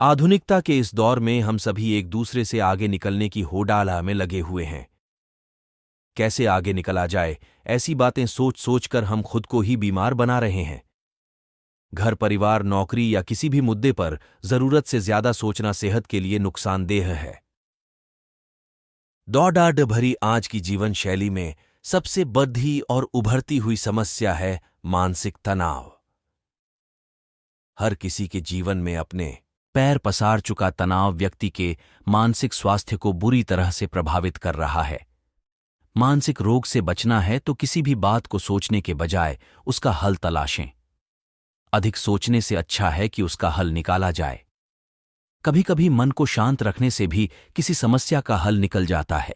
आधुनिकता के इस दौर में हम सभी एक दूसरे से आगे निकलने की होड़ में लगे हुए हैं। कैसे आगे निकला जाए, ऐसी बातें सोच सोच कर हम खुद को ही बीमार बना रहे हैं। घर, परिवार, नौकरी या किसी भी मुद्दे पर जरूरत से ज्यादा सोचना सेहत के लिए नुकसानदेह है। दौड़ भरी आज की जीवन शैली में सबसे बढ़ती और उभरती हुई समस्या है मानसिक तनाव। हर किसी के जीवन में अपने पैर पसार चुका तनाव व्यक्ति के मानसिक स्वास्थ्य को बुरी तरह से प्रभावित कर रहा है। मानसिक रोग से बचना है तो किसी भी बात को सोचने के बजाय उसका हल तलाशें। अधिक सोचने से अच्छा है कि उसका हल निकाला जाए। कभी कभी मन को शांत रखने से भी किसी समस्या का हल निकल जाता है।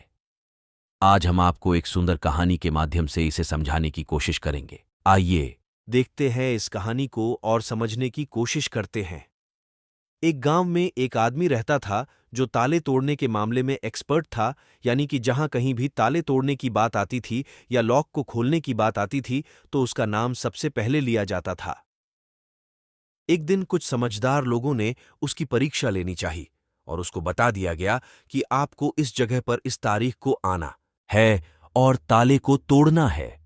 आज हम आपको एक सुंदर कहानी के माध्यम से इसे समझाने की कोशिश करेंगे। आइए देखते हैं इस कहानी को और समझने की कोशिश करते हैं। एक गांव में एक आदमी रहता था जो ताले तोड़ने के मामले में एक्सपर्ट था, यानी कि जहां कहीं भी ताले तोड़ने की बात आती थी या लॉक को खोलने की बात आती थी तो उसका नाम सबसे पहले लिया जाता था। एक दिन कुछ समझदार लोगों ने उसकी परीक्षा लेनी चाहिए और उसको बता दिया गया कि आपको इस जगह पर इस तारीख को आना है और ताले को तोड़ना है।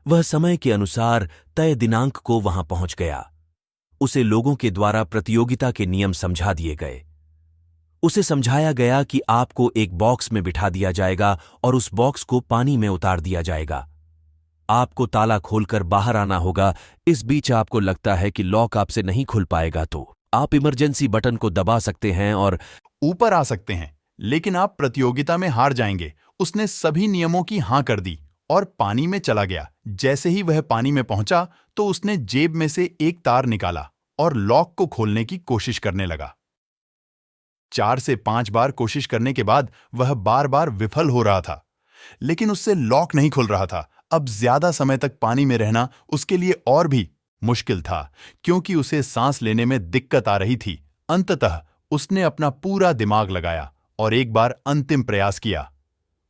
वह समय के अनुसार तय दिनांक को वहां पहुंच गया। उसे लोगों के द्वारा प्रतियोगिता के नियम समझा दिए गए। उसे समझाया गया कि आपको एक बॉक्स में बिठा दिया जाएगा और उस बॉक्स को पानी में उतार दिया जाएगा। आपको ताला खोलकर बाहर आना होगा। इस बीच आपको लगता है कि लॉक आपसे नहीं खुल पाएगा तो आप इमरजेंसी बटन को दबा सकते हैं और ऊपर आ सकते हैं, लेकिन आप प्रतियोगिता में हार जाएंगे। उसने सभी नियमों की हां कर दी और पानी में चला गया। जैसे ही वह पानी में पहुंचा तो उसने जेब में से एक तार निकाला और लॉक को खोलने की कोशिश करने लगा। 4 से 5 बार कोशिश करने के बाद वह बार बार विफल हो रहा था, लेकिन उससे लॉक नहीं खुल रहा था। अब ज्यादा समय तक पानी में रहना उसके लिए और भी मुश्किल था, क्योंकि उसे सांस लेने में दिक्कत आ रही थी। अंततः उसने अपना पूरा दिमाग लगाया और एक बार अंतिम प्रयास किया।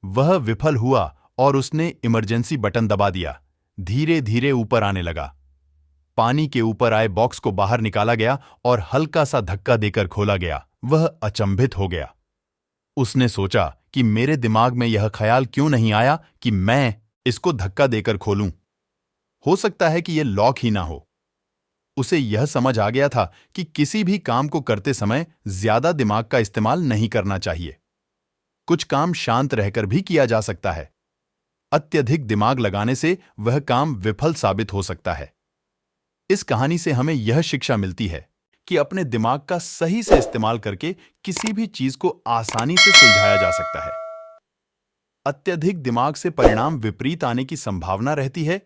वह विफल हुआ और उसने इमरजेंसी बटन दबा दिया। धीरे धीरे ऊपर आने लगा। पानी के ऊपर आए बॉक्स को बाहर निकाला गया और हल्का सा धक्का देकर खोला गया। वह अचंभित हो गया। उसने सोचा कि मेरे दिमाग में यह ख्याल क्यों नहीं आया कि मैं इसको धक्का देकर खोलूं। हो सकता है कि यह लॉक ही ना हो। उसे यह समझ आ गया था कि किसी भी काम को करते समय ज्यादा दिमाग का इस्तेमाल नहीं करना चाहिए। कुछ काम शांत रहकर भी किया जा सकता है। अत्यधिक दिमाग लगाने से वह काम विफल साबित हो सकता है। इस कहानी से हमें यह शिक्षा मिलती है कि अपने दिमाग का सही से इस्तेमाल करके किसी भी चीज को आसानी से सुलझाया जा सकता है। अत्यधिक दिमाग से परिणाम विपरीत आने की संभावना रहती है,